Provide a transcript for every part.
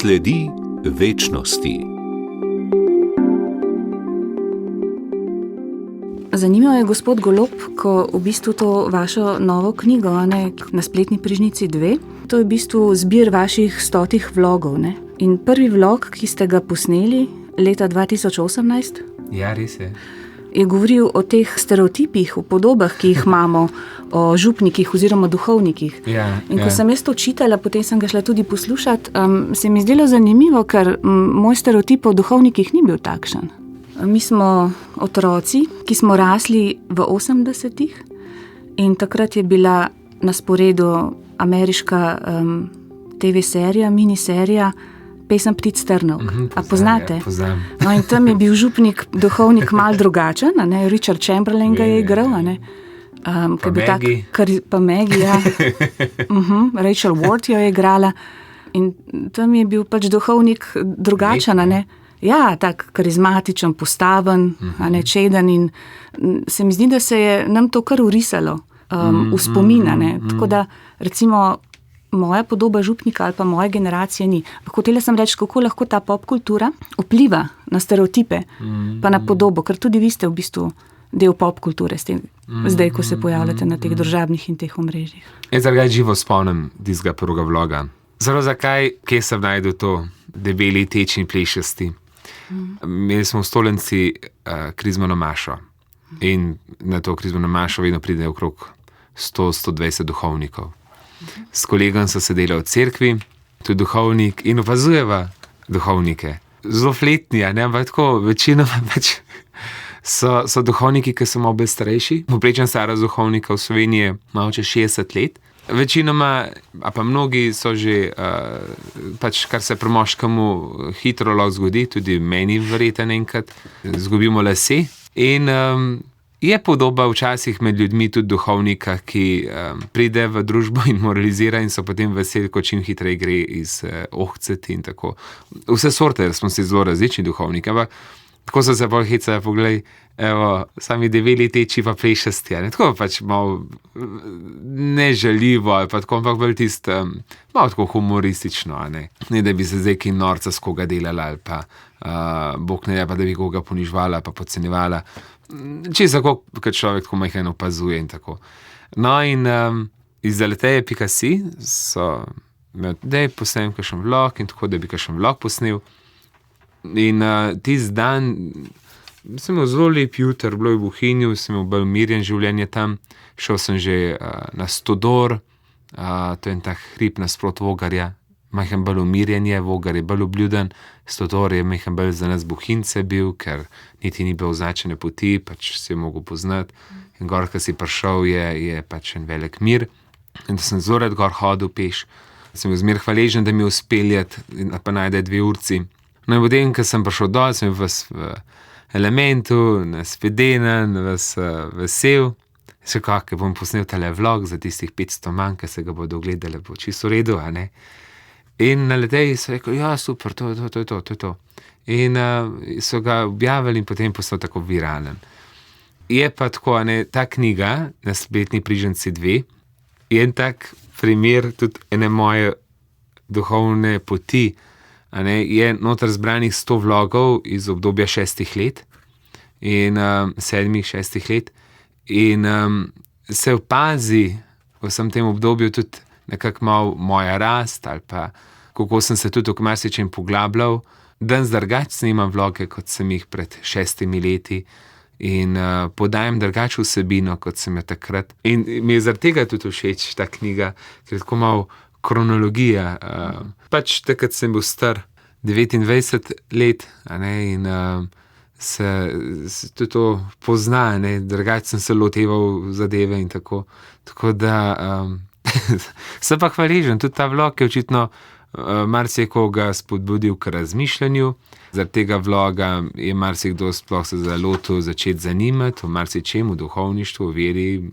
Sledi večnosti. Zanimivo je, gospod Golob, ko v bistvu to vašo novo knjigo, na spletni prižnici 2, to je v bistvu zbir vaših 100 vlogov. In prvi vlog, ki ste ga posneli leta 2018, Ja, res je govoril o teh stereotipih, o podobah, ki jih imamo, o župnikih oziroma duhovnikih. Ja, In ko sem jaz to čitala, potem sem ga šla tudi poslušati, se mi zdelo zanimivo, ker moj stereotip o duhovnikih ni bil takšen. Mi smo otroci, ki smo rasli v 80-ih in takrat je bila na sporedu ameriška TV serija, miniserija Pesem ptic trnovk. A poznate? Poznam. No, in tam je bil župnik, duhovnik malo drugačen, Richard Chamberlain ga je igral, Pa Maggie. Pa Maggie, ja. Rachel Ward jo je igrala in tam je bil pač duhovnik drugačen, Ja, tak karizmatičen, postaven, čeden in se mi zdi, da se je nam to kar urisalo v spomin, Tako da, recimo, moja podoba župnika ali pa moje generacije ni. Hotela sem reči, kako lahko ta popkultura vpliva na stereotipe, pa na podobo, ker tudi vi ste v bistvu del popkulture zdaj, ko se pojavljate na teh družabnih in teh omrežjih. Jaz zdaj živo spomnim tistega prvega vloga. Zelo zakaj, kje sem najdel to debeli, tečni, plešasti. Imeli smo v Stolnici krizmano mašo in na to krizmano mašo vedno pride okrog 100-120 duhovnikov. S kolegom so sedeli v cerkvi, tudi duhovnik, in opazujeva duhovnike. Zelo fletni, ampak tako, večinoma pač so duhovniki, ki so malo bolj starejši. Povprečna starost duhovnika v Sloveniji je malo čez 60 let. Večinoma, a pa mnogi so že, pač kar se pri moškemu hitro lahko zgodi, tudi meni verjetno enkrat, zgubimo lase. In je podoba včasih med ljudmi tudi duhovnika, ki pride v družbo in moralizira in so potem veseli, ko čim hitreje gre iz ohceti in tako. Vse sorte smo si zelo različni duhovniki, ampak tako so se bolj hecali, poglej, evo, sami debeli, teči pa plešasti, Tako pač malo nežaljivo ali pa tako, ampak bolj tisto, malo tako humoristično, Ne, da bi se zdaj kaj norca s koga delala ali pa bog ne, pa da bi koga ponižvala pa podcenjevala. Čisto tako, kot človek tako majhen opazuje in tako. No in iz Zaleteje.si so da posnem kakšen vlog in tako, da bi kakšen vlog posnel. In tisti dan sem imel zelo lep juter, bilo je v Bohinju, sem imel bolj umirjen življenje tam. Šel sem že na Stodor, to je en tak hrib nasprot Vogarja. Majhen bolj umirjen je, Vogar je bolj obljuden, Stodor je majhen bolj za nas Bohinjce bil, ker niti ni bil označene poti, pač si je mogel poznati. In gor, ko si prišel, je pač en velik mir. In da sem zelo rad gor hodil peš. Sem bil zmer hvaležen, da mi je uspeljati in pa najde 2 urci. No in potem, ko sem prišel dol, sem vas v elementu, naspedenen, vas vesel. Še kako bom posnel tale vlog za tistih 500 manj, ki se ga bodo gledali, bo čisto v redu, In na Leteji so rekli, ja, super, to je to. In so ga objavili in potem postal tako viralen. Je pa tako, ta knjiga na spletni prižnici 2 je en tak primer tudi ene moje duhovne poti. Je noter zbranih 100 vlogov iz obdobja 6 let in 7-6 let in se opazi v vsem tem obdobju tudi nekako malo moja rast ali pa kako sem se tudi v marsičem poglabljal. Danes drugače snimam vloge, kot sem jih pred 6 leti in podajam drugačno vsebino, kot sem jo takrat. In mi je zaradi tega tudi všeč ta knjiga, ker je tako malo kronologija. Pač takrat sem bil star 29 let, in se tudi to pozna, drugače sem se loteval zadeve in tako. Tako da sem pa hvaležen, tudi ta vlog je očitno marsikoga spodbudil k razmišljanju. Zaradi tega vloga je marsikdo sploh se zalotil začeti zanimati o marsičem, o duhovništvu, o veri,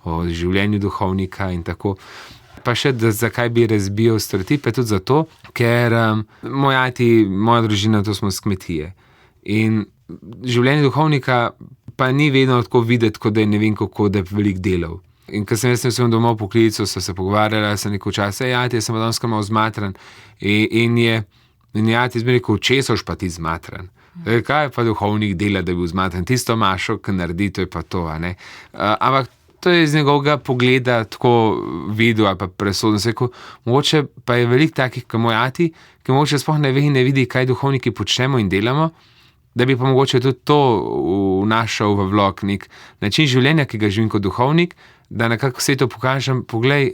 o življenju duhovnika in tako. Pa še, zakaj bi razbijal stereotipe, tudi zato, ker moj ati, moja družina, to smo s kmetije. In življenje duhovnika pa ni vedno tako videti, kot da je ne vem kako, da je veliko delov. In ko sem jaz domov v poklicu, so se pogovarjali, sem rekel čas, jaz sem danes malo zmatran. In je In ja, ti zmeri, ko česoš pa ti zmatran. Kaj pa duhovnik dela, da bi bil zmatran? Tisto mašo, ki naredi, to je pa to, a ne. Ampak to je iz njegovega pogleda tako videl ali pa presodno. Mogoče pa je veliko takih, kot moj ati, ki mogoče sploh ne ve in ne vidi, kaj duhovniki počnemo in delamo, da bi pa mogoče tudi to vnašal v vlog, nek način življenja, ki ga živim kot duhovnik, da nekako vse to pokažem. Poglej,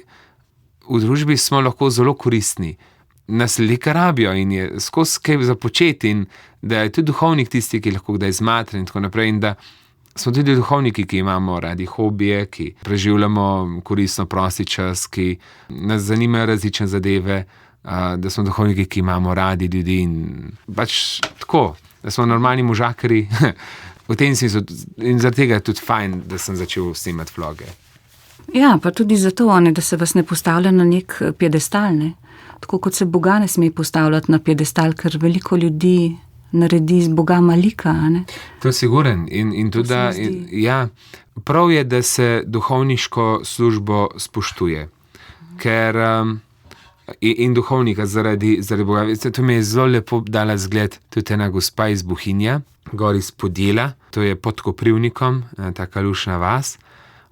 v družbi smo lahko zelo koristni, nas ljudje rabijo in je skozi kaj započeti in da je tudi duhovnik tisti, ki lahko kdaj zmatra in tako naprej in da smo tudi duhovniki, ki imamo radi hobije, ki preživljamo koristno prosti čas, ki nas zanimajo različne zadeve, da smo duhovniki, ki imamo radi ljudi in pač tako, da smo normalni možakari. V tem smislu in zaradi tega je tudi fajn, da sem začel snemati vloge. Ja, pa tudi zato, da se vas ne postavlja na nek piedestal, ne? Tako kot se Boga ne sme postavljati na piedestal, ker veliko ljudi naredi z Boga malika, ne? To je siguren in tudi, da ja, prav je, da se duhovniško službo spoštuje, ker in duhovnika zaradi Boga. To mi je zelo lepo dala zgled tudi ena gospa iz Bohinja, gor iz Podjela, to je pod Koprivnikom, taka lušna vas.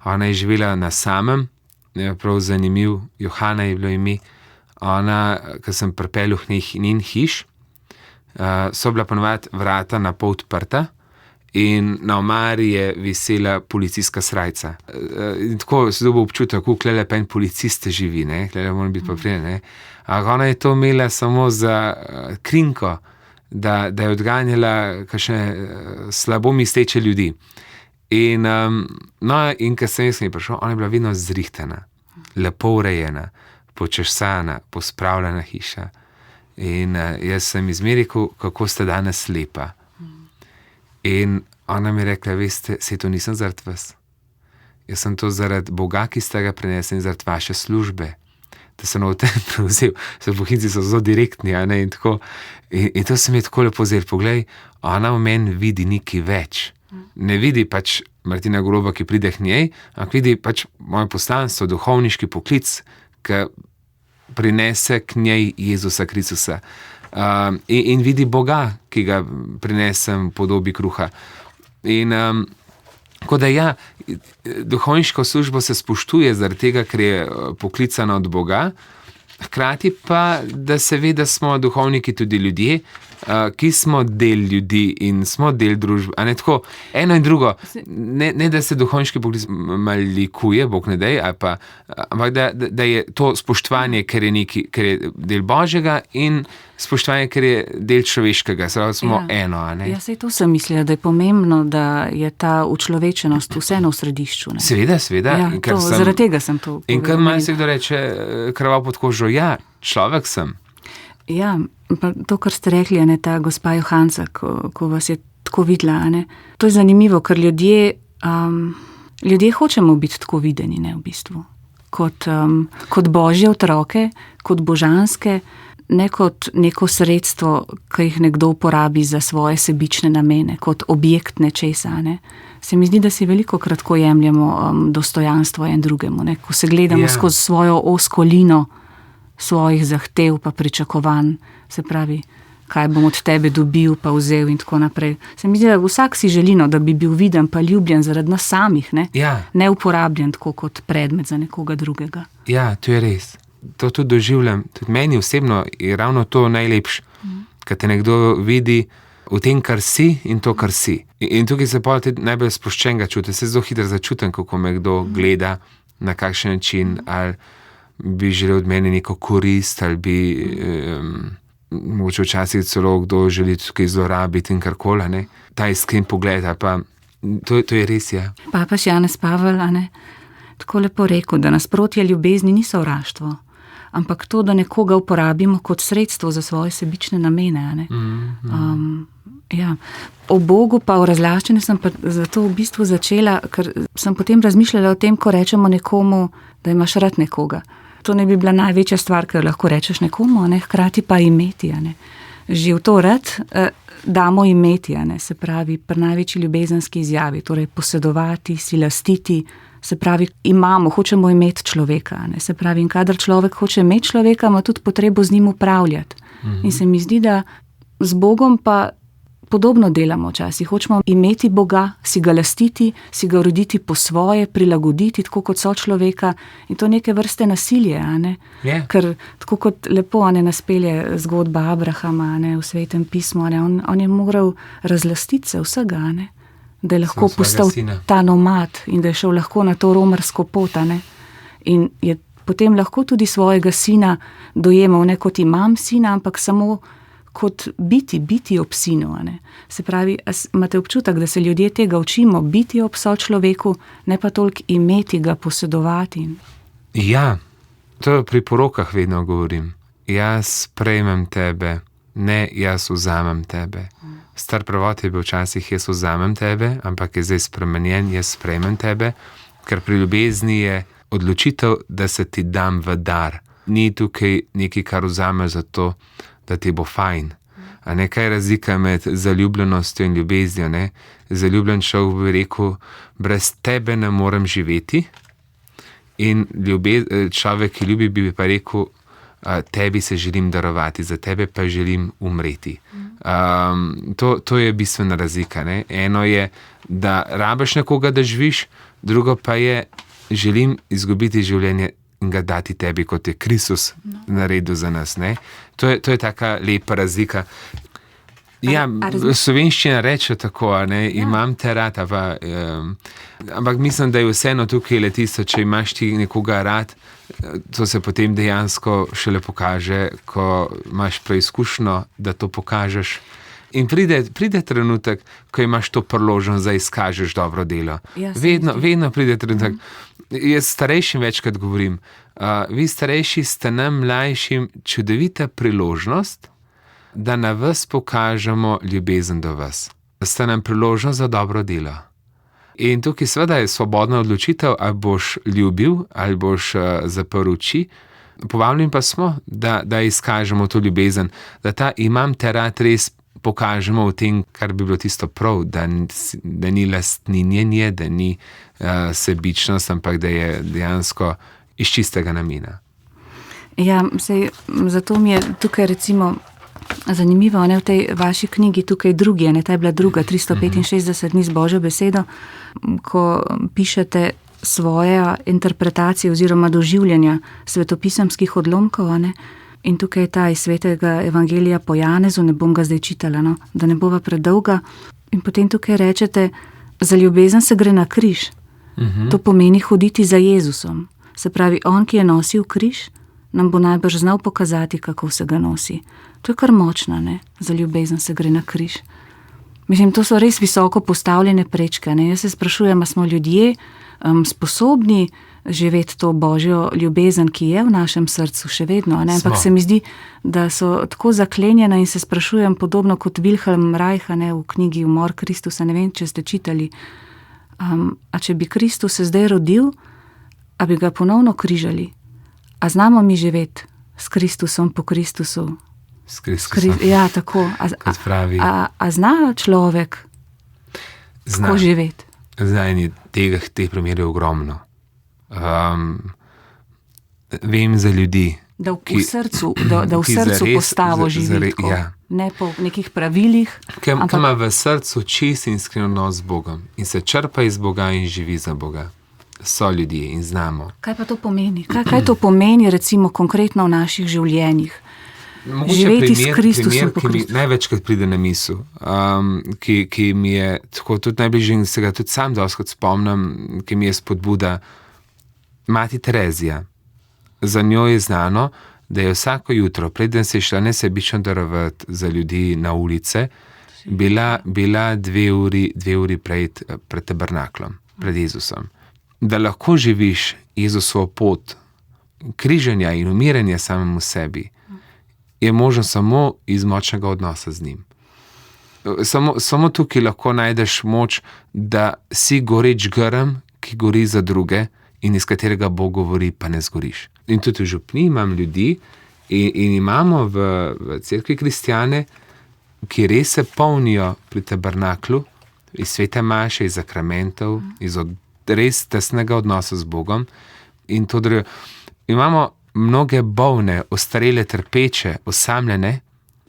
Ona je živela na samem, je prav zanimiv, Johana je bilo ime. Ona, ko sem pripeljal njen hiš, so bila ponovadi vrata na pol odprta in na omari je visela policijska srajca. In tako se dobil občutek, kako klele pa en policist živi, ne, klele mora biti pa prije, ne. Ampak ona je to imela samo za krinko, da je odganjala kakšne slabo misleče ljudi. In ko sem jaz prišel, ona je bila vedno zrihtana, lepo urejena, počesana, pospravljena hiša. In jaz sem izmeril, kako ste danes lepa. In ona mi je rekla, veste, saj to nisem zaradi vas. Jaz sem to zaradi Boga, ki ste ga prinesli in zaradi vaše službe. Da sem v tem prevzel. Bohinjci so zelo direktni, a ne, in tako. In to se mi je tako lepo zdelo. Poglej, ona v meni vidi nekaj več. Ne vidi pač Martina Goloba, ki pride k njej, ampak vidi pač moje poslanstvo, duhovniški poklic, ki prinese k njej Jezusa Kristusa. In vidi Boga, ki ga prinesem v podobi kruha. In tako da ja, duhovniško službo se spoštuje zaradi tega, ker je poklicana od Boga, hkrati pa, da se ve, da smo duhovniki tudi ljudje, ki smo del ljudi in smo del družbe. A ne tako, eno in drugo, ne da se duhovniški poklic malikuje, Bog ne dej, ampak da je to spoštovanje, ker je del Božjega in spoštovanje, ker je del človeškega, seveda smo eno. A ne? Ja, sej to sem mislila, da je pomembno, da je ta učlovečenost vseeno v središču. Ne? Seveda. Ja, zaradi tega sem to povedala. In kar malo se kdo reče, krvav pod kožo, ja, človek sem. Ja, pa to, kar ste rekli, ne, ta gospa Johanca, ko vas je tako videla, ne, to je zanimivo, ker ljudje hočemo biti tako videni, ne, v bistvu, kot Božje otroke, kot božanske, ne kot neko sredstvo, ki jih nekdo uporabi za svoje sebične namene, kot objekt nečesa, ne. Se mi zdi, da si veliko kratko jemljemo dostojanstvo en drugemu, ne, ko se gledamo skozi svojo oskolino svojih zahtev pa pričakovanj, se pravi, kaj bom od tebe dobil pa vzel in tako naprej. Se mi zdi, da vsak si želi, da bi bil viden pa ljubljen zaradi nas samih, ne? Ja. Ne uporabljen tako kot predmet za nekoga drugega. Ja, to je res. To tudi doživljam. Tudi meni osebno je ravno to najlepše, kad te nekdo vidi v tem, kar si in to, kar si. In tukaj se pa tudi najbolj sproščenega čutim. Se zelo hitro začutim, kako me kdo gleda, na kakšen način, ali bi želel od mene neko korist, ali bi mogoče včasih celo kdo želi tukaj zlorabiti in karkoli, ne. Ta iskren pogled, pa to je res, ja. Papež Janez Pavel, ne, tako lepo rekel, da nasprotje ljubezni ni sovraštvo, ampak to, da nekoga uporabimo kot sredstvo za svoje sebične namene, ne. Ja. O Bogu pa o razlaščenju sem pa zato v bistvu začela, ker sem potem razmišljala o tem, ko rečemo nekomu, da imaš rad nekoga. To ne bi bila največja stvar, ki jo lahko rečeš nekomu, ne, hkrati pa imeti, ne. Že v to rad damo imeti, ne, se pravi, pri največji ljubezenski izjavi, torej posedovati, si lastiti, se pravi, hočemo imeti človeka, ne, se pravi, in kadar človek hoče imeti človeka, ima tudi potrebo z njim upravljati. In se mi zdi, da z Bogom pa podobno delamo včasih. Hočemo imeti Boga, si ga lastiti, si ga urediti po svoje, prilagoditi, tako kot so človeka. In to neke vrste nasilje, a ne? Je. Ker tako kot lepo nas pelje zgodba Abrahama, a ne, v Svetem pismu, a ne? On je moral razlastiti se vsega, a ne? Da je lahko Svojega postal sina. ta nomad in da je šel lahko na to romarsko pot, a ne? In je potem lahko tudi svojega sina dojemal, ne kot imam sina, ampak samo kot biti ob sinu. A ne? Se pravi, imate občutek, da se ljudje tega učimo, biti ob sočloveku, ne pa toliko imeti ga, posedovati. Ja, to pri porokah vedno govorim. Jaz prejmem tebe, ne jaz vzamem tebe. Star prevod je bil včasih jaz vzamem tebe, ampak je zdaj spremenjen, jaz sprejmem tebe, ker pri ljubezni je odločitev, da se ti dam v dar. Ni tukaj nekaj, kar vzameš za to, da ti bo fajn. A ne, kaj je razlika med zaljubljenostjo in ljubeznijo, ne? Zaljubljen človek bi rekel, brez tebe ne morem živeti, in človek, ki ljubi, bi pa rekel, tebi se želim darovati, za tebe pa želim umreti. To je bistvena razlika, ne? Eno je, da rabiš nekoga, da živiš, drugo pa je, želim izgubiti življenje in ga dati tebi, kot je Kristus naredil za nas. Ne? To je taka lepa razlika. Ja, slovenščina reče tako, ne? Imam te rad, ampak mislim, da je vseeno tukaj le tisto, če imaš ti nekoga rad, to se potem dejansko šele pokaže, ko imaš preizkušnjo, da to pokažeš. In pride trenutek, ko imaš to priložnost, da izkažeš dobro delo. Vedno pride trenutek. Jaz starejšim večkrat govorim, vi starejši ste nam mlajšim čudovita priložnost, da na vas pokažemo ljubezen do vas. Ste nam priložnost za dobro delo. In tukaj seveda je svobodna odločitev, ali boš ljubil, ali boš zaprl oči. Povabljeni pa smo, da izkažemo to ljubezen, da ta imam te rad res pokažemo v tem, kar bi bilo tisto prav, da ni lastninjenje, da ni sebičnost, ampak da je dejansko iz čistega namena. Ja, zato mi je tukaj recimo zanimivo, ne, v tej vaši knjigi tukaj drugi, ne, ta je bila druga, 365 dni z Božjo besedo, ko pišete svoje interpretacije oziroma doživljanja svetopisemskih odlomkov, ne, in tukaj je ta iz Svetega evangelija po Janezu, ne bom ga zdaj čitala, no, da ne bova predolga. In potem tukaj rečete, za ljubezen se gre na križ. To pomeni hoditi za Jezusom. Se pravi, on, ki je nosil križ, nam bo najbrž znal pokazati, kako se ga nosi. To je kar močno, ne? Za ljubezen se gre na križ. Mislim, to so res visoko postavljene prečke, ne? Jaz se sprašujem, a smo ljudje sposobni živeti to Božjo ljubezen, ki je v našem srcu še vedno, ne? Ampak se mi zdi, da so tako zaklenjena in se sprašujem podobno kot Wilhelm Reich, ne, v knjigi Umor Kristusa, ne vem, če ste čitali. A če bi Kristus se zdaj rodil, a bi ga ponovno križali? A znamo mi živeti s Kristusom po Kristusu? S Kristusom. Ja, tako. Kot pravi. A zna človek tako živeti? Zdaj, teh primerov je ogromno. Vem za ljudi, da v srcu postavo živi tako. Ja. Ne po nekih pravilih. Ki ima v srcu čist in iskren odnos z Bogom in se črpa iz Boga in živi za Boga. So ljudje in znamo. Kaj pa to pomeni? Kaj to pomeni recimo konkretno v naših življenjih? Živeti s Kristusom. Ki mi največkrat pride na misel, ki mi je tako tudi najbližje in se ga tudi sam dostakrat spomnim, ki mi je spodbuda, Mati Terezija. Za njo je znano, da je vsako jutro, preden se je šla nesebično darovati za ljudi na ulice, bila 2 uri pred tabernaklom, pred Jezusom. Da lahko živiš Jezusovo pot križanja in umiranja samemu sebi, je možno samo iz močnega odnosa z njim. Samo tukaj lahko najdeš moč, da si goreč grm, ki gori za druge in iz katerega Bog govori, pa ne zgoriš. In tudi v župni imam ljudi in imamo v cerkvi kristjane, ki res se polnijo pri tabernaklu, iz svete maše, iz sakramentov, iz res tesnega odnosa z Bogom. In to imamo mnoge bolne, ostarele, trpeče, osamljene,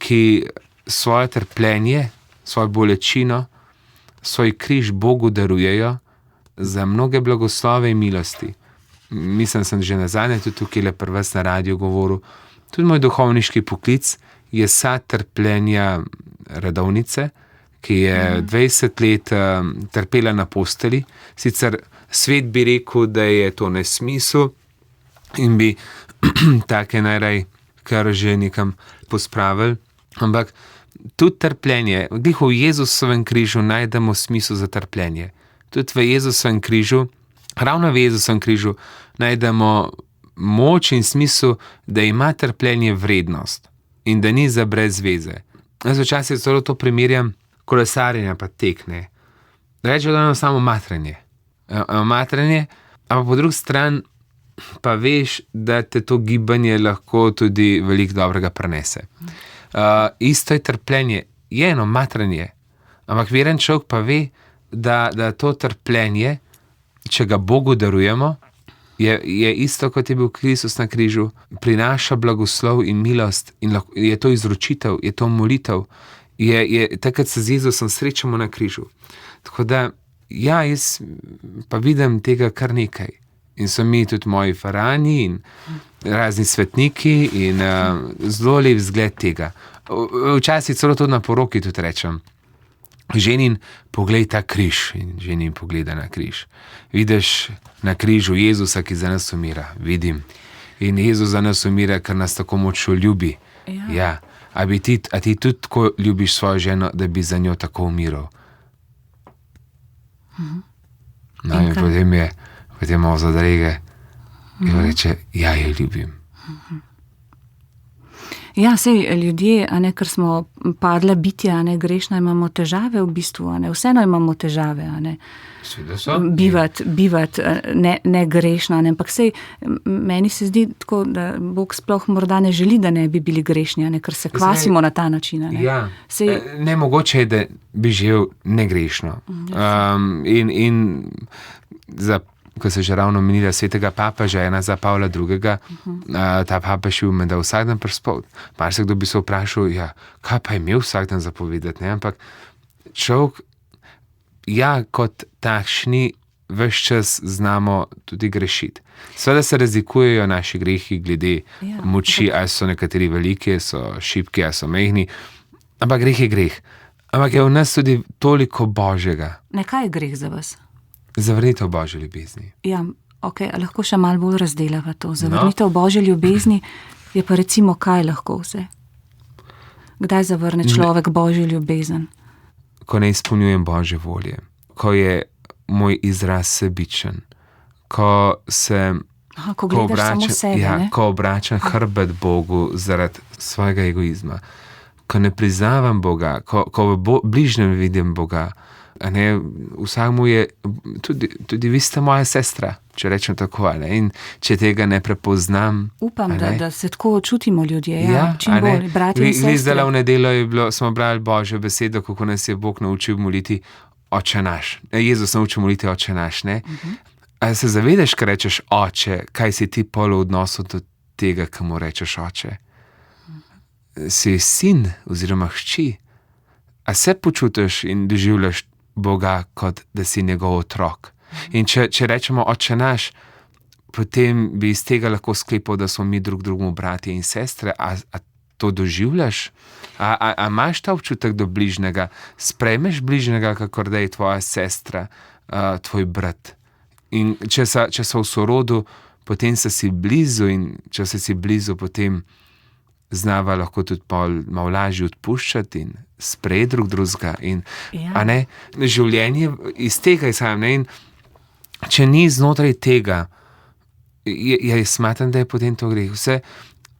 ki svoje trpljenje, svojo bolečino, svoj križ Bogu darujejo za mnoge blagoslove in milosti. Mislim, sem že nazadnje tudi tukaj le pri vas na radiju govoril, tudi moj duhovniški poklic je sad trpljenja redovnice, ki je 20 let trpela na posteli. Sicer svet bi rekel, da je to nesmisel in bi take najraj kar že nekam pospravili, ampak tudi trpljenje, glih v Jezusovem križu najdemo smisel za trpljenje. Tudi v Jezusovem križu, ravno v Jezusovem križu najdemo moč in smisel, da ima trpljenje vrednost in da ni za brez veze. Jaz včasih zelo to primerjam kolesarjenja pa tekne. Rečejo, da je samo matranje. Matranje, ampak po drugi strani pa veš, da te to gibanje lahko tudi veliko dobrega prenese. Isto je trpljenje, je eno matranje, ampak veren človek pa ve, da to trpljenje, če ga Bogu darujemo, je isto, kot je bil Kristus na križu, prinaša blagoslov in milost in je to izročitev, je to molitev, takrat se z Jezusom srečamo na križu. Tako da, ja, jaz pa vidim tega kar nekaj. In so mi tudi moji farani in razni svetniki in zelo lep zgled tega. Včasih celo tudi na poroki tudi rečem, ženin, poglej ta križ, in ženin pogleda na križ. Vidiš na križu Jezusa, ki za nas umira, vidim. In Jezus za nas umira, ker nas tako močno ljubi. Ja. A ti tudi tako ljubiš svojo ženo, da bi za njo tako umiral? No, in potem malo zadrege in reče, ja, jo ljubim. Ja, sej ljudje, ker smo padla bitja, grešna, imamo težave v bistvu, vseeno imamo težave, bivati ne grešna, ampak sej meni se zdi tako, da Bog sploh morda ne želi, da ne bi bili grešni, ker se kvasimo na ta način. Ja, nemogoče je, da bi živel negrešno. In za ko se že ravno omenila svetega papeža, ena za Pavla II. Ta papež je bil menda vsak dan prespol. Marsikdo bi se vprašal, ja, kaj pa je imel vsak dan zapovedati, ne? Ampak človek, ja, kot takšni, ves čas znamo tudi grešiti. Seveda se razlikujejo naši grehi glede moči, ali so nekateri veliki, ali so šibki, ali so mehni, ampak greh je greh. Ampak je v nas tudi toliko Božjega. Kaj je greh za vas? Zavrnitev Božje ljubezni. Ja, ok, lahko še malo bolj razdelava to. Zavrnitev Božje ljubezni je pa recimo kaj lahko vse? Kdaj zavrne človek Božjo ljubezen? Ko ne izpolnjujem Božje volje, ko je moj izraz sebičen, ko se ko gledaš samo sebe, ko obračam hrbet Bogu zaradi svojega egoizma, ko ne priznavam Boga, ko v bližnjem vidim Boga. Vsakmu je, tudi vi ste moja sestra, če rečem tako, in če tega ne prepoznam. Upam, da se tako čutimo ljudje, čim bolj, brati in sestre. Zdaj v nedeljo smo brali Božjo besedo, kako nas je Bog naučil moliti Oče naš. Jezus naučil moliti Oče naš, ne? A se zavedaš, kaj rečeš Oče, kaj si ti pol v odnosu do tega, ki mu rečeš Oče? Si sin oziroma hči. A se počutiš in doživljaš Boga, kot da si njegov otrok. In če rečemo Oče naš, potem bi iz tega lahko sklepal, da smo mi drug drugemu bratje in sestre. A to doživljaš? A imaš ta občutek do bližnjega? Sprejmeš bližnjega, kakor da je tvoja sestra, tvoj brat? In če so v sorodu, potem si blizu, in če si blizu, potem znava lahko tudi malo lažje odpuščati in sprejeti drug drugega. Življenje iz tega izhaja. In če ni znotraj tega, smatram, da je potem to greh.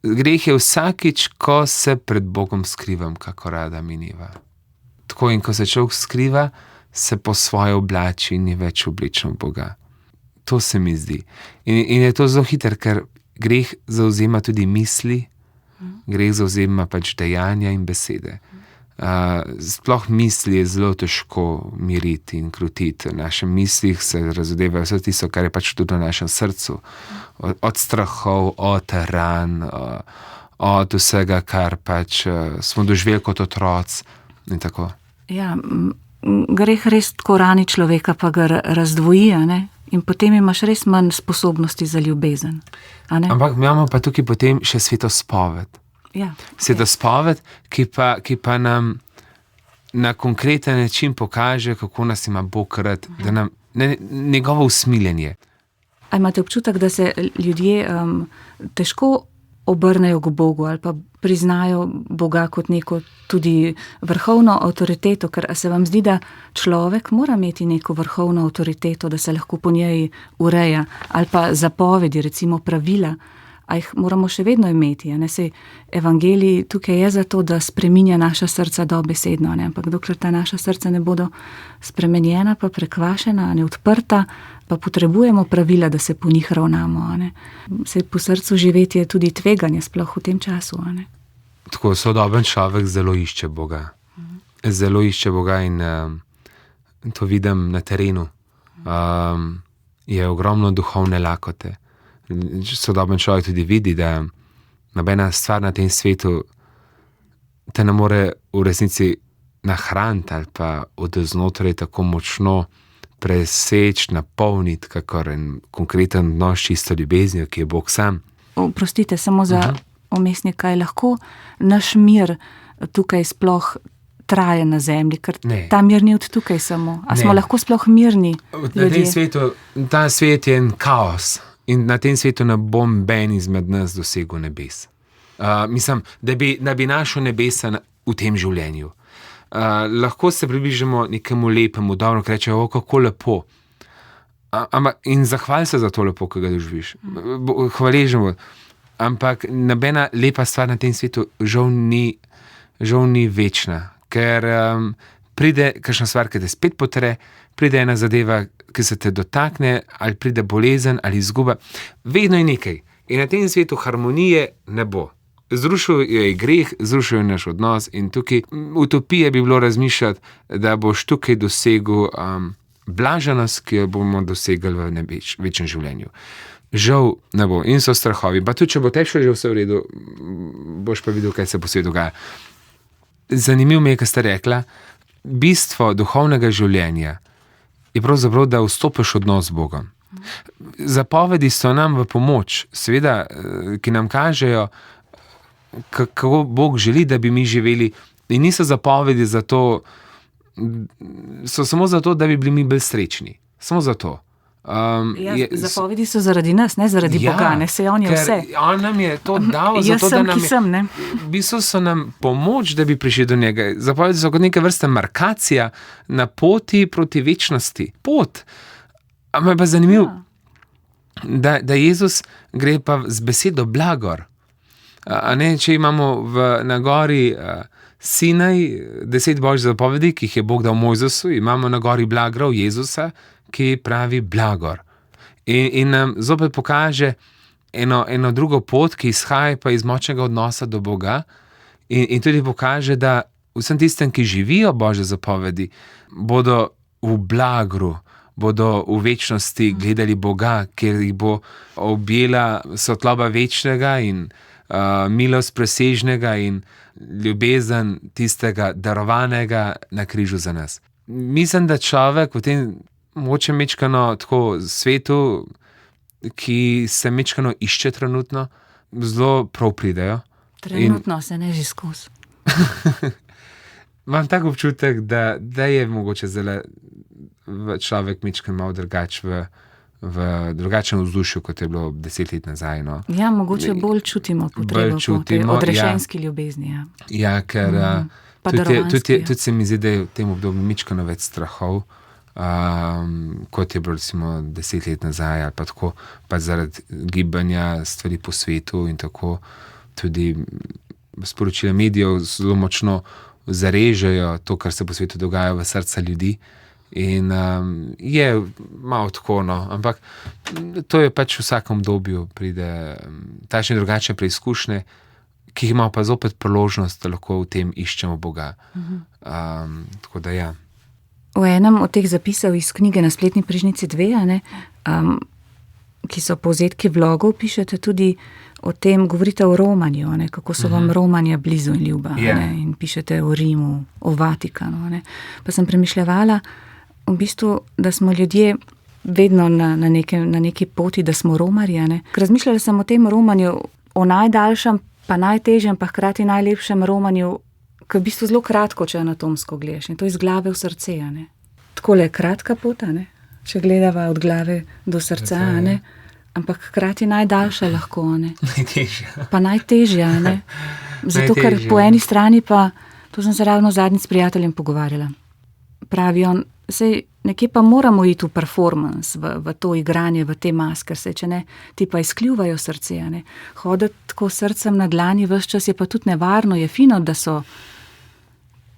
Greh je vsakič, ko se pred Bogom skrivam, kako rada mineva. Tako, in ko se človek skriva, se po svoje oblači in ni več oblečen Boga. To se mi zdi. In je to zelo hiter, ker greh zavzema tudi misli, greh zavzema pač dejanja in besede. Sploh misli je zelo težko miriti in krotiti. V našem mislih se razodevajo vse tisto, kar je pač tudi v našem srcu. Od strahov, od ran, od vsega, kar pač smo doživeli kot otroci in tako. Ja, greh res tako rani človeka, pa ga razdvoji, a ne? In potem imaš res manj sposobnosti za ljubezen. A ne? Ampak imamo pa tukaj potem še svetospoved. Ja, Svetospoved, ki pa nam na konkreten način pokaže, kako nas ima Bog rad, da nam njegovo usmiljenje. A imate občutek, da se ljudje težko obrnejo k Bogu ali pa priznajo Boga kot neko tudi vrhovno avtoriteto, ker se vam zdi, da človek mora imeti neko vrhovno avtoriteto, da se lahko po njej ureja, ali pa zapovedi, recimo pravila, a jih moramo še vedno imeti. Ne? Sej evangelij tukaj je zato, da spreminja naša srca dobesedno, ne? Ampak dokler ta naša srca ne bodo spremenjena, pa prekvašena, ne odprta, pa potrebujemo pravila, da se po njih ravnamo. Ne? Sej po srcu živeti je tudi tveganje, sploh v tem času. Ne? Tako sodoben človek zelo išče Boga. Zelo išče Boga in to vidim na terenu. Je ogromno duhovne lakote. Sodoben človek tudi vidi, da nobena stvar na tem svetu te ne more v resnici nahraniti ali pa od znotraj tako močno preseči, napolniti, kakor en konkreten odnos čisto ljubeznijo, ki je Bog sam. Oprostite, samo za umestnik, kaj lahko naš mir tukaj sploh traje na zemlji, ker ta mir ni od tukaj samo. A smo lahko sploh mirni ljudje? Na tem svetu, ta svet je en kaos. In na tem svetu ne bo noben izmed nas dosegel nebes. Mislim, da bi našel nebesa v tem življenju. Lahko se približamo nekemu lepemu, dobro, ki reče, kako lepo. In zahvali se za to lepo, ki ga doživiš. Hvaležemo. Ampak nobena lepa stvar na tem svetu žal ni večna. Ker pride kakšna stvar, ki te spet potre, pride ena zadeva, ki se te dotakne, ali pride bolezen, ali izguba. Vedno je nekaj. In na tem svetu harmonije ne bo. Zrušil je greh, zrušil je naš odnos in tukaj utopije bi bilo razmišljati, da boš tukaj dosegel blaženost, ki jo bomo dosegli v večjem življenju. Žal ne bo. In so strahovi. Pa tudi, če bo težko že vse v redu, boš pa videl, kaj se po svetu dogaja. Zanimivo mi je, kar ste rekla, bistvo duhovnega življenja je pravzaprav, da vstopiš v odnos z Bogom. Zapovedi so nam v pomoč, seveda, ki nam kažejo, kako Bog želi, da bi mi živeli. In niso zapovedi zato, so samo zato, da bi bili mi bolj srečni. Samo zato. Zapovedi so zaradi nas, ne zaradi Boga, ne, sej on je vse. On nam je to dal, zato da nam je. V bistvu so nam pomoč, da bi prišli do njega. Zapovedi so kot neka vrsta markacija na poti proti večnosti. Pot. Ampak je pa zanimivo, da Jezus gre pa z besedo blagor. Če imamo na gori Sinaj 10 božjih zapovedi, ki jih je Bog dal Mojzesu, imamo na gori blagrov Jezusa, ki pravi blagor. In nam zopet pokaže eno drugo pot, ki izhaja pa iz močnega odnosa do Boga in tudi pokaže, da vsem tistem, ki živijo božje zapovedi, bodo v blagru, bodo v večnosti gledali Boga, kjer jih bo objela svetloba večnega in milost presežnega in ljubezen tistega darovanega na križu za nas. Mislim, da človek v tem mogoče mečkano tako svetu, ki se mečkano išče trenutno, zelo prav pridejo. Trenutno se ne že skozi. Imam tak občutek, da je mogoče zelo človek mečkano malo drugač v drugačnem vzdušju, kot je bilo 10 let nazaj. No. Ja, mogoče bolj čutimo potrebo po tej odrešenski ljubezni. Ja, ker tudi se mi zdi, da je v tem obdobju mečkano več strahov, kot je bilo recimo 10 let nazaj, ali pa tako, pa zaradi gibanja stvari po svetu in tako tudi sporočila medijev zelo močno zarežejo to, kar se po svetu dogaja v srca ljudi. In je malo tako, no, ampak to je pač v vsakem obdobju pride takšne drugačne preizkušnje, ki jih imamo pa zopet priložnost, da lahko v tem iščemo Boga. Tako da ja. V enem od teh zapisov iz knjige Na spletni prižnici 2, ki so povzetki vlogov, pišete tudi o tem, govorite o romanju, ne, kako so vam romanja blizu in ljuba. Ne, in pišete o Rimu, o Vatikanu. Ne. Pa sem premišljevala, v bistvu, da smo ljudje vedno na neki poti, da smo romarji. Ne. Razmišljala sem o tem romanju, o najdaljšem, pa najtežjem, pa hkrati najlepšem romanju, ki je v bistvu zelo kratko, če anatomsko gledaš. In to iz glave v srce. Ne. Takole je kratka pota, ne. Če gledava od glave do srca, ne. Ampak hkrati najdaljša lahko. Ne. Najtežja. Pa najtežja. Ne. Zato, ker po eni strani pa, to sem se ravno zadnjič s prijateljem pogovarjala, pravi on, sej nekje pa moramo iti v performance, v to igranje, v te maske, sej če ne, ti pa izkljuvajo srce. Ne. Hoditi tako srcem na dlani ves čas je pa tudi nevarno, je fino, da so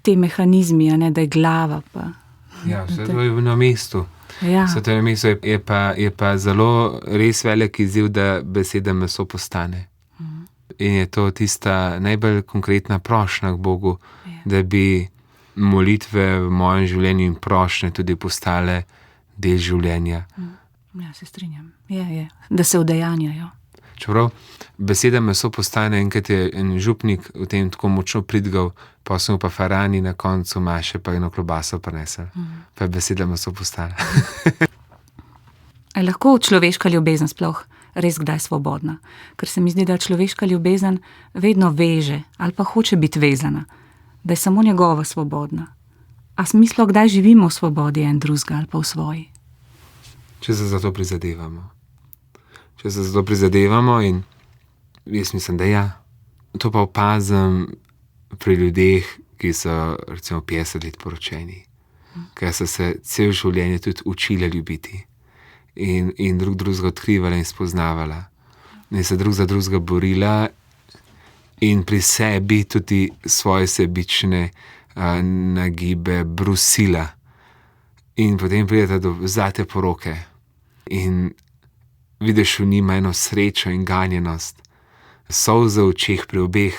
te mehanizmi, ne, da je glava pa. Ja, vse to je na mestu. Ja. Vse to je na mestu, je pa zelo res velik izziv, da beseda meso postane. In je to tista najbolj konkretna prošnja k Bogu, da bi molitve v mojem življenju in prošnje tudi postale del življenja. Ja, se strinjam. Je. Da se udejanjajo. Čeprav beseda meso postane, enkrat je en župnik v tem tako močno pridgal, pa so mu pa farani na koncu maše pa eno klobaso prinesel. Pa je beseda meso postala. Je lahko človeška ljubezen sploh res kdaj svobodna? Ker se mi zdi, da človeška ljubezen vedno veže ali pa hoče biti vezana. Da je samo njegova svobodna. A smislo, kdaj živimo v svobodi en drugega ali pa v svoji? Če se za to prizadevamo. Če se za to prizadevamo in jaz mislim, da ja. To pa opazim pri ljudeh, ki so recimo 50 let poročeni. Ker so se cel življenje tudi učili ljubiti. In drug drugega odkrivala in spoznavala. In se drug za drugega borila in pri sebi tudi svoje sebične nagibe brusila. In potem pridete do zlate poroke in vidiš v njima eno srečo in ganjenost, solze v očeh pri obeh,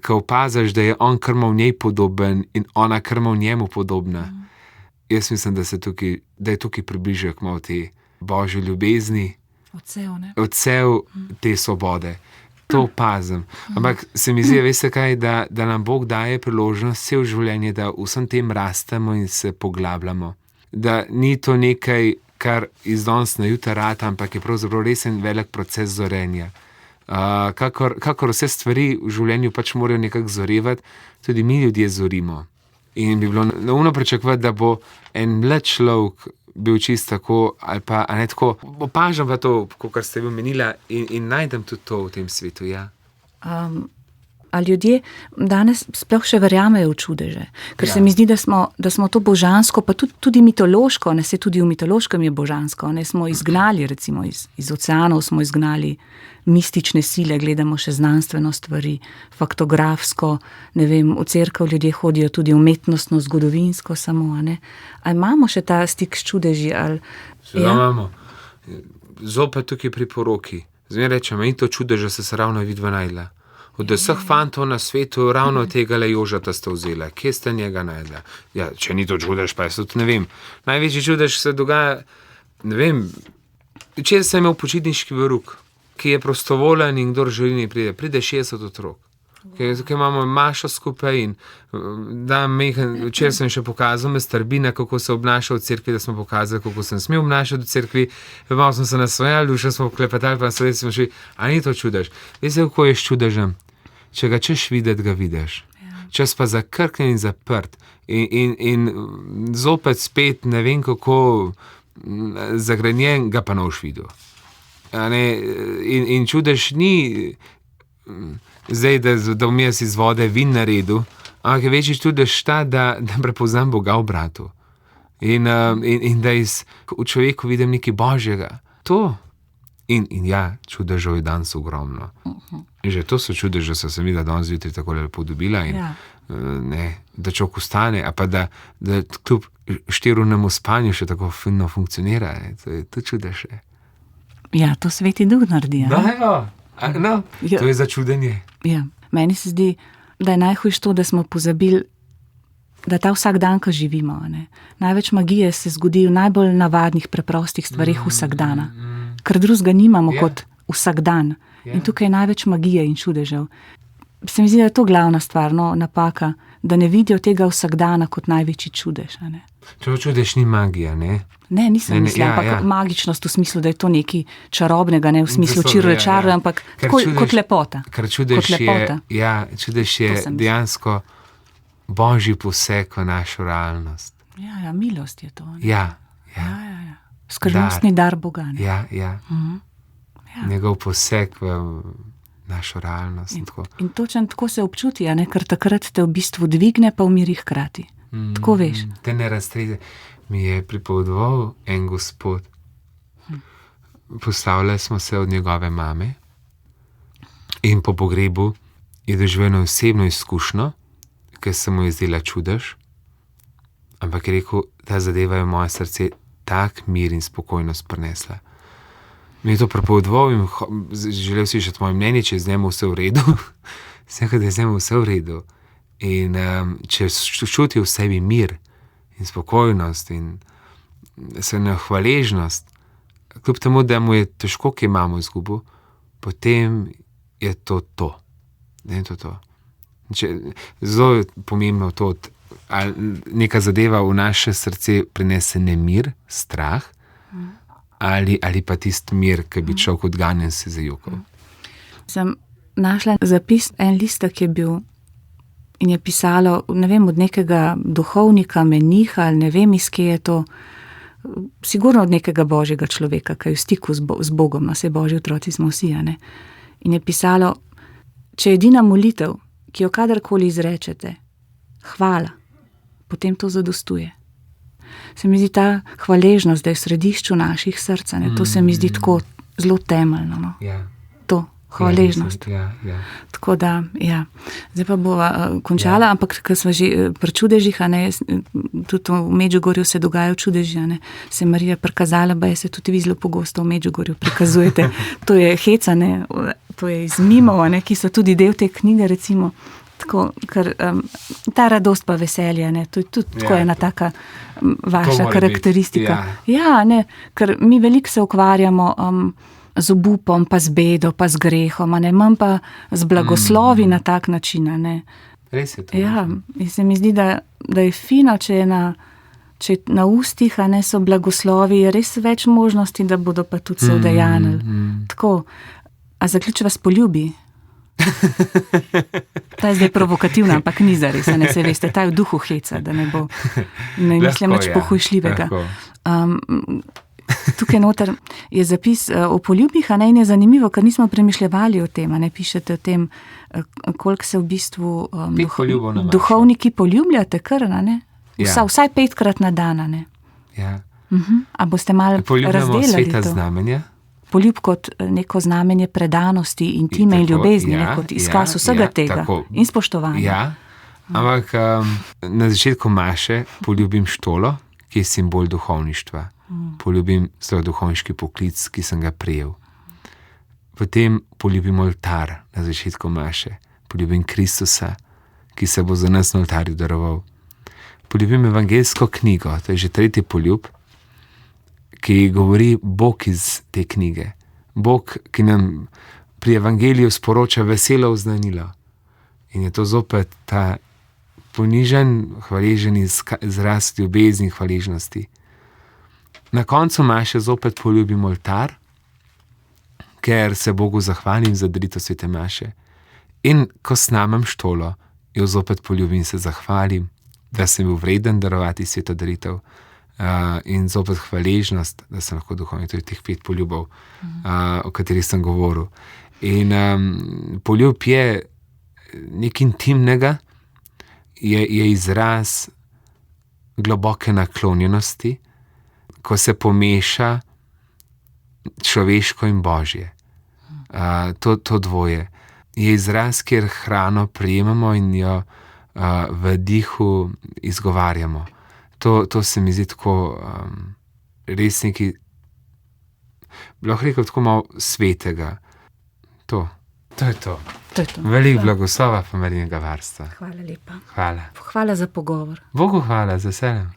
ko opaziš, da je on krmo v njej podoben in ona krmo v njemu podobna. Jaz mislim, da je tukaj približek malo te božje ljubezni, odsev te svobode. To opazim. Ampak se mi zdi, veste kaj, da nam Bog daje priložnost vse v življenje, da vsem tem rastemo in se poglabljamo. Da ni to nekaj, kar iz danes na jutri rata, ampak je pravzaprav res en velik proces zorenja. Kakor vse stvari v življenju pač morajo nekako zorevati, tudi mi ljudje zorimo. In bi bilo naivno pričakovati, da bo en mlad človek bil čisto tako, ali pa ne tako, opažam pa to, kar ste vi omenila, in najdem tudi to v tem svetu, ja. A ljudje danes sploh še verjamejo v čudeže? Ker se mi zdi, da smo to božansko, pa tudi mitološko, ne, se tudi v mitološkem je božansko, ne, smo izgnali, recimo iz oceanov smo izgnali mistične sile, gledamo še znanstveno stvari, faktografsko, ne vem, v cerkev ljudje hodijo tudi umetnostno, zgodovinsko samo, ne. A imamo še ta stik s čudeži? Seveda imamo. Zopet tukaj pri poroki. Zdaj rečem, in to čudeže se ravno vidva najdla. Od vseh fantov na svetu ravno tega Jožeta sta vzela. Kje ste njega najdla? Ja, če ni to čudež, pa jaz tudi ne vem. Največji čudež se dogaja, ne vem, če sem imel počitniški veruk, ki je prostovoljen in kdor želi ne pride. Pride 60 otrok. Tukaj imamo mašo skupaj in včeraj sem še pokazal Mestrbina, kako se obnaša v cerkvi, da smo pokazali, kako sem smel obnašati v cerkvi. Malo smo se nasvojali, še smo klepetali, pa smo šli, a ni to čudež? Veste, kako je s čudežem? Če ga češ videti, ga vidiš. Čas pa zakrknen in zaprt. In zopet spet ne vem kako zagrenjen, ga pa ne boš videl. In čudež ni zdaj, da bom jaz iz vode vin naredil, ampak je večji čudež ta, da prepoznam Boga v bratu. In da v človeku vidim nekaj božjega. To. In ja, čudežev je danes ogromno. In že to so čudeže, so se mi da danes zjutraj tako lepo dobila in da človek ustane, a pa da kljub 4-urnemu spanju še tako fino funkcionira. To je to čudež. Ja, to Sveti Duh naredi. No, to je začudenje. Ja, meni se zdi, da je najhujše to, da smo pozabili, da ta vsak dan, ko živimo, ne. Največ magije se zgodi v najbolj navadnih, preprostih stvarih vsakdana. ker drugega nimamo Ja. kot vsak dan. Ja. In tukaj je največ magije in čudežev. Se mi zdi, da je to glavna stvar, no, napaka, da ne vidijo tega vsakdana kot največji čudež. A ne? To čudež ni magija, ne? Ne, nisem Ne, mislila, ampak ja. magičnost v smislu, da je to nekaj čarobnega, ne v smislu čiro Ja, čaro, ja. ampak Ker tako, čudež- kot lepota. Ker čudež Kot lepota. čudež To je sem dejansko božji poseg v našo realnost. Ja, milost je to. Ne? Ja. Skrbnostni dar Boga. Ne? Ja. Ja. Njegov poseg v našo realnost. Tako. In točno tako se občuti, a ne, ker takrat te v bistvu dvigne, pa umiri hkrati. Tako veš. Te ne razstreze. Mi je pripovedoval en gospod. Poslavljali smo se od njegove mame in po pogrebu je doživel eno osebno izkušnjo, ki se mu je zdela čudež, ampak je rekel, ta zadeva je v moje srce tak mir in spokojnost prinesla. Mi je to pripovedoval in želel si še tvoje mnenje, če je z njemu vse v redu. Sem rekel, da je z njemu vse v redu. In če čuti v sebi mir in spokojnost in se hvaležnost, kljub temu, da mu je težko, ki imamo izgubo, potem je to to. Ne, to. Zelo je pomembno to, ali neka zadeva v naše srce prinese nemir, strah, ali pa tisti mir, ki bi človek odganjen se zajokal. Sem našla zapis, en listek je bil in je pisalo, ne vem, od nekega duhovnika, meniha, ali ne vem, iz kje je to, sigurno od nekega božjega človeka, ki je v stiku z Bogom, no, saj božji otroci smo vsi, a ne. In je pisalo, če je edina molitev, ki jo kadarkoli izrečete, hvala, potem to zadostuje. Se mi zdi ta hvaležnost, da je v središču naših srca, ne, to se mi zdi tako zelo temeljno, no. Ja. To, hvaležnost. Ja. Tako da, ja. Zdaj pa bova končala, ampak ker smo že pri čudežih, a ne, tudi v Medžugorju se dogajajo čudeži, a ne, se Marija prikazala, ba je se tudi vi zelo pogosto v Medžugorju prikazujete. To je heca, ne, to je iz mimov, a ne, ki so tudi del te knjige, recimo. Tako, ker ta radost pa veselje, ne, to je tudi tako ena taka vaša mora karakteristika. biti, Ja, ne, ker mi veliko se ukvarjamo z obupom, pa z bedo, pa z grehom, a ne, manj pa z blagoslovi na tak način, a ne. Res je to. Ja, in se mi zdi, da je fino, če je na ustih, a ne, so blagoslovi, je res več možnosti, da bodo pa tudi se udejanili. Tako, a zaključiva s poljubi? Ta je zdaj provokativna, ampak ni zares, a ne, se veste, ta je v duhu heca, da ne bo, ne mislim nič pohujšljivega. Tukaj noter je zapis o poljubih, a ne, in je zanimivo, ker nismo premišljevali o tem, a ne, pišete o tem, koliko se v bistvu duhovniki poljubljate kar, a ne, vsaj 5-krat na dan, a ne. Ja. A boste malo poljubljamo razdelali sveta to? znamenja. Poljub kot neko znamenje predanosti, intime in ljubezni, ne, kot izkaz vsega tega tako. in spoštovanja. Ja, ampak na začetku maše poljubim štolo, ki je simbol duhovništva. Poljubim zelo duhovniški poklic, ki sem ga prejel. Potem poljubim oltar na začetku maše. Poljubim Kristusa, ki se bo za nas na oltarju daroval. Poljubim evangeljsko knjigo, to je že 3. poljub, ki govori Bog iz te knjige. Bog, ki nam pri evangeliju sporoča veselo oznanilo. In je to zopet ta ponižen, hvaležen izraz ljubezni in hvaležnosti. Na koncu maše zopet poljubim oltar, ker se Bogu zahvalim za daritev svete maše. In ko snamem štolo, jo zopet poljubim in se zahvalim, da sem bil vreden darovati sveto daritev. In zopet hvaležnost, da sem lahko duhovnik, to je teh 5 poljubov, o katerih sem govoril. In poljub je nekaj intimnega, je izraz globoke naklonjenosti, ko se pomeša človeško in božje. To dvoje je izraz, kjer hrano prijemamo in jo v dihu izgovarjamo. To se mi zdi tako res nekaj, lahko rekel tako malo svetega. To je to. Veliko blagoslova pa Marijinega varstva. Hvala lepa. Hvala. Hvala za pogovor. Bogu hvala, z veseljem.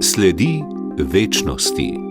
Sledi večnosti.